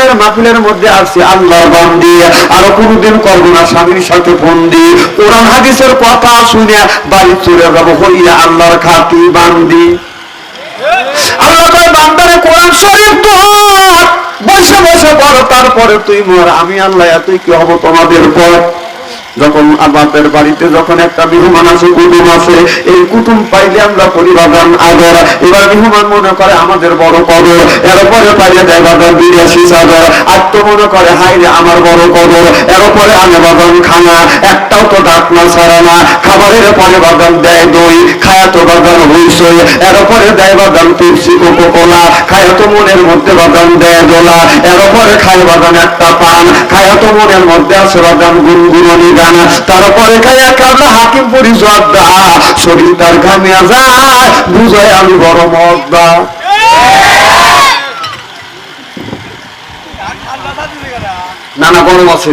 কোরআনের মাহফিলের মধ্যে আসছি আল্লাহর বান্দি, আর কোনদিন করব না স্বামীর সাথে বন্দি। কোরআন হাদিসের কথা শুনে বাড়ি চলে যাবো হইয়া আল্লাহর খাতি বান্দি। আল্লাহ কয় বান্দারে কোরআন শরীফ তো বসে বসে পড়ো, তারপরে তুই মর, আমি আল্লাহ এতই কি হব তোমাদের পর। যখন বাপের বাড়িতে যখন একটা মেহমান আসে, কুটুম আসে, এই কুটুম পাইলে আমরা পরিবাদান আদর। এবার মেহমান মনে করে আমাদের বড় কদর, এরপরে পাইলে দেয় বাদান 82 চাদর। আর তো মনে করে হাই রে আমার বড় কদর, এরপরে আনে বাদান খানা, একটাও তো ডাকনা ছাড়া না। খাবারের পরে বাদান দেয় দই, খায়া তো বাদান হইসই, এরপরে দেয় বাদান পেপসি কোকো কোলা, খায়া তো মনের মধ্যে বাদান দেয় দোলা, এরপরে খায় বাদান একটা পান, খায়া তো মনের মধ্যে আছে বাদান গুনগুনি গান। তারপরে খাইয়া কাজা হাকিম পরিচয় দা, শরীর তার ঘামিয়া যায়, বুঝায় আমি বড় মজদা। নানা গরম আছে।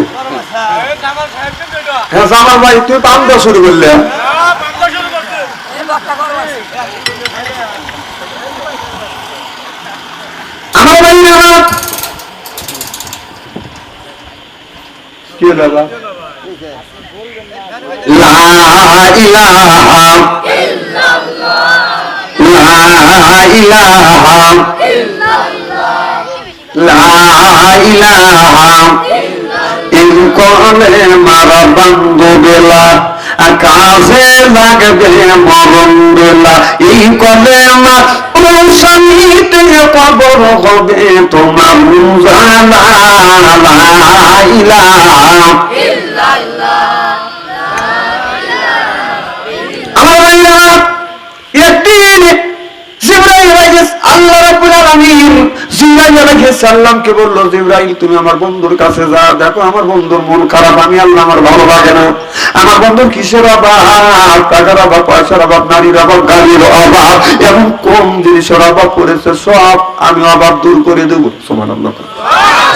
হ্যাঁ জামাল ভাই তুই পান দেওয়া শুরু করলে। আমার ভাই না কি হলো বাবা? লা ইলাহা ইল্লাল্লাহ, লা ইলাহা ইল্লাল্লাহ, লা ইলাহা ইন কোলে মারা বন্ধু বেলা, আকাশে লাগবে মরণ বেলা, এই কোলে মা মুসানিতে কবর হবে তোমার জানা। লা ইলাহা ইল্লাল্লাহ। আমার ভাইরা একদিন জিবরাইল আলাইহিস আল্লাহ রাব্বুল আলামিন জিবরাইল আলাইহিস সালামকে বলল, জিবরাইল তুমি আমার বন্ধুর কাছে যা, দেখো আমার বন্ধুর মন খারাপ, আমি আল্লাহ আমার ভালো লাগে না। আমার বন্ধুর কিসের অভাব? টাকার অভাব, পয়সার অভাব, নারীর অভাব, গাড়ির অভাব, এমন কোন জিনিসের অভাব পড়েছে, সব আমি অভাব দূর করে দেবো। সুবহানাল্লাহ।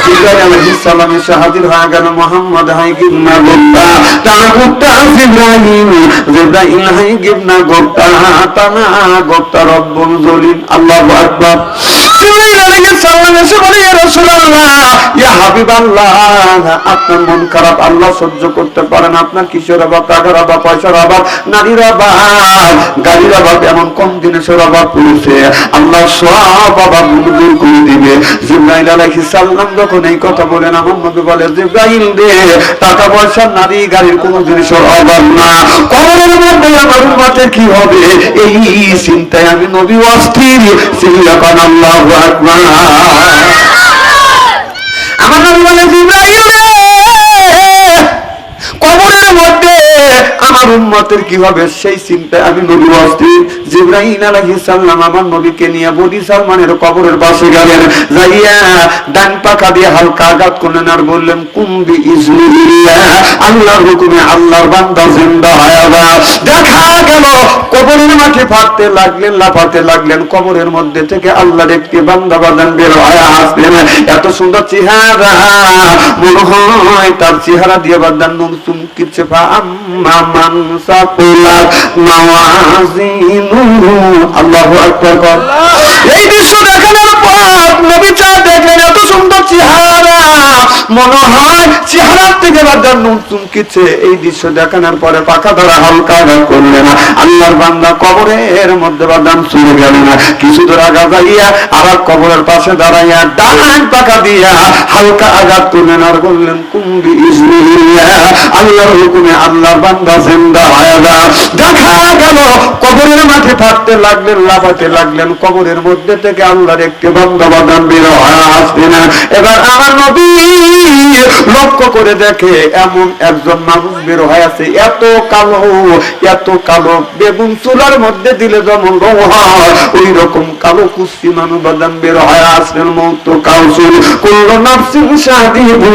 জিবরাইল আলাইহিস সালাম এসে হাজির হয়ে গেল, মুহাম্মদ হাই গিবনা গোপ্তা তানা গোপ্তা জিবরাইল, জিবরাইল হাই গিবনা গোপ্তা তানা গোপ্তা রব্বুল জলিল। আল্লাহু আকবার। জিবরাইল আলাইহিস সালাম এসে বলে, ইয়া রাসূলুল্লাহ, ইয়া হাবিবাল্লাহ, আপনার মন খারাপ, আল্লাহ সহ্য করতে পারেন। আপনার কিসের অভাব? টাকার অভাব, পয়সার অভাব, নারীর অভাব, গাড়ির অভাব, এমন কোন জিনিসের অভাব পড়েছে, আল্লাহ সব অভাব দূর করে দিবে। জিবরাইল আলাইহিস সালাম যখন এই কথা বলেন, আমার নবী বলে, জিবরাইল রে, টাকা পয়সা, নারী গাড়ির কোন জিনিসের অভাব না, কবরের মধ্যে আমার উম্মতের কি হবে এই চিন্তায় আমি নবী অস্থির। সিল্লাকান আল্লাহু আকবার। আমার নবী বলে, জিবরাইল রে, কবরের মধ্যে আমার উম্মতের কি হবে সেই চিন্তায় আমি নবী অস্থির। জিবরাইল আলাইহিস সালাম আমার নবীকে নিয়ে বনি সালমানের কবরের পাশে গেলেন, যাইয়া ডান পাকা দিয়ে হালকা আঘাত করলেন আর বললেন, কুম্বি ইজনিল্লাহ, আল্লাহর হুকুমে আল্লাহর বান্দা জিন্দা হয়ে যা। দেখা গেল কবরের মাঠে ফাটতে লাগলেন, লাফাতে লাগলেন, কবরের মধ্যে থেকে আল্লাহর একটি বান্দা বাদান বের হয়ে আসলেন। এত সুন্দর চেহারা, মনে হয় তার চেহারা দিয়ে বাদান নুন চুমকিছে। আম্মা মান সাকুলাত মাওয়াজিনুহু, আল্লাহু আকবার। এই দৃশ্য দেখানোর পর নবী চা দেখলেন, এত সুন্দর চেহারা, মনে হয় চেহারার থেকে বাদান নুন চুমকিছে। এই দৃশ্য দেখানোর পরে পাখা ধরা হালকা আঘাত করলেন, আল্লাহর বান্দা কবরের মধ্যে বাদান চলে গেলেন। কিছু দূর আগা যাইয়া আবার কবরের পাশে দাঁড়াইয়া ডান পাখা দিয়া হালকা আঘাত করলেন আর বললেন, কুম্বি ইজনিল্লাহ, আল্লাহর হুকুমে আল্লাহর বান্দা জিন্দা হয়ে যা। দেখা গেল কবরের মাঠে থাকতে লাগলেন, লাফাতে লাগলেন, কবরের মধ্যে থেকে আল্লাহর একটি বান্দা বাদান বের হয়ে আসলেন। এবার আমার নবী লক্ষ্য করে দেখে এমন একজন মানুষ বের হয়ে আছে, এত কালো, এত কালো, বেগুন চুলার মধ্যে দিলে যেমন রং হয় ওই রকম কালো কুস্তি মানুষ বাদান বের হয়ে আসলেন। মৌত কাউসুল কুল্লু নাফসিন শাদিবু,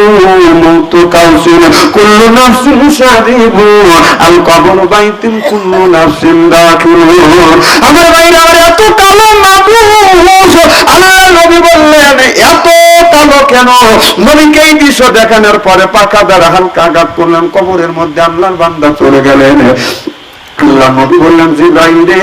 মৌত কাউসুল কুল্লু নাফসিন শাদিবু, আল কবর বাইতিন কুল্লু নাফসিন দাখিলু। আমার ভাইরা, এত কালো মানুষ, আল্লাহ নবী বললেন এত কালো কেন? নবীকে এই দৃশ্য দেখানোর পরে পাকা দ্বারা হালকা আঘাত করলেন, কবরের মধ্যে আল্লাহর বান্দা চলে গেলেন। আল্লাহ নবী বললেন জিবরাইল রে,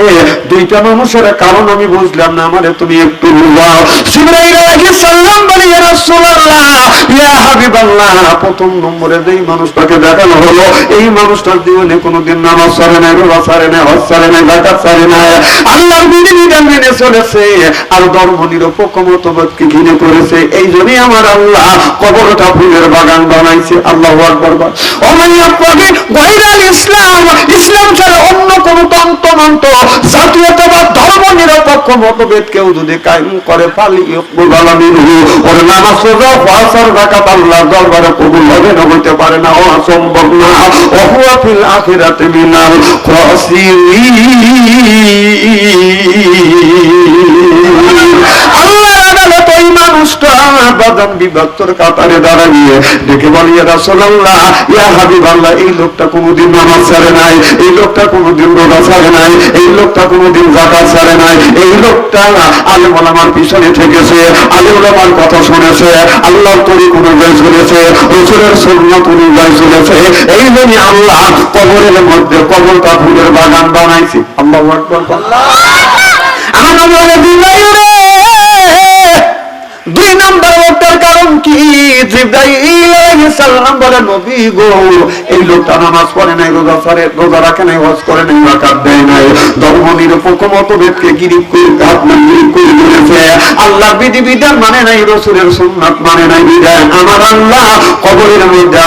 দুইটা মানুষের কারণ আমি বুঝলাম না, আমারে তুমি একটু বুঝাও। জিবরাইল আলাইহিস সালাম বলে, ইয়া রাসূলুল্লাহ, ইয়া হাবিবাল্লাহ, প্রথম নম্বরে যেই মানুষটাকে দেখানো হলো, এই মানুষটার জীবনে কোনোদিন নামাজ ছাড়ে নাই, রোজা ছাড়ে নাই, হজ ছাড়ে নাই, যাকাত ছাড়ে নাই, আল্লাহর বিধিবিধান মেনে চলেছে, আর ধর্ম নিরপেক্ষ মতবাদকে ঘৃণা করেছে। এই জন্যই আমার আল্লাহ কবরটা ফুলের বাগান বানাইছে। আল্লাহু আকবার। ও মাইয়া পাগি গায়রাল ইসলাম, ইসলাম ছাড়া অন্য কোন তন্ত্র জাতীয়তাবাদ ধর্ম নিরপেক্ষ মতভেদ কেউ যদি কায়েম করে, পালি ওর নামাজ রোজা হজ আর যাকাত আল্লাহর দরবারে কবুল হবে না, হইতে পারে না, অসম্ভব না। ওহুয়া ফিল আখিরাতি মিনাল খাসিরিন। আল্লাহর আদালত ওই মানুষটা বাদাম বিভক্তর কাতারে দাঁড়িয়ে দেখে বলি, ইয়া রাসূলুল্লাহ, ইয়া হাবিবাল্লাহ, এই লোকটা কোনোদিন নামাজ ছাড়ে নাই, এই লোকটা কোনোদিন রোজা ছাড়ে নাই, এই লোকটা কোনোদিন যাকাত ছাড়ে নাই, এই লোকটা আলেম ওলামার পিছনে থেকেছে, আলেম ওলামার কথা শুনেছে, আল্লাহর তরিক অনুযায়ী চলেছে, রাসূলের সুন্নাত অনুযায়ী চলেছে। এই জন্য আল্লাহ কবরের মধ্যে কবরটা ফুলের বাগান বানাইছে। আল্লাহু আকবার। আমার নবী বলে, দুই নাম্বার লোকটার কারণ কি? জিবরাইল আলাইহিস সালাম বলে, নবী গো, এই লোকটা নামাজ পড়ে নাই, রোজা রাখে নাই, হজ করে নাই, যাকাত দেয় নাই, ধর্ম নিরপেক্ষ মতভেদকে গিরিফ করে ধরেছে, আল্লাহর বিধিবিধান মানে নাই, রাসূলের সুন্নাত মানে নাই, বিধান আমার আল্লাহ কবরের মধ্যে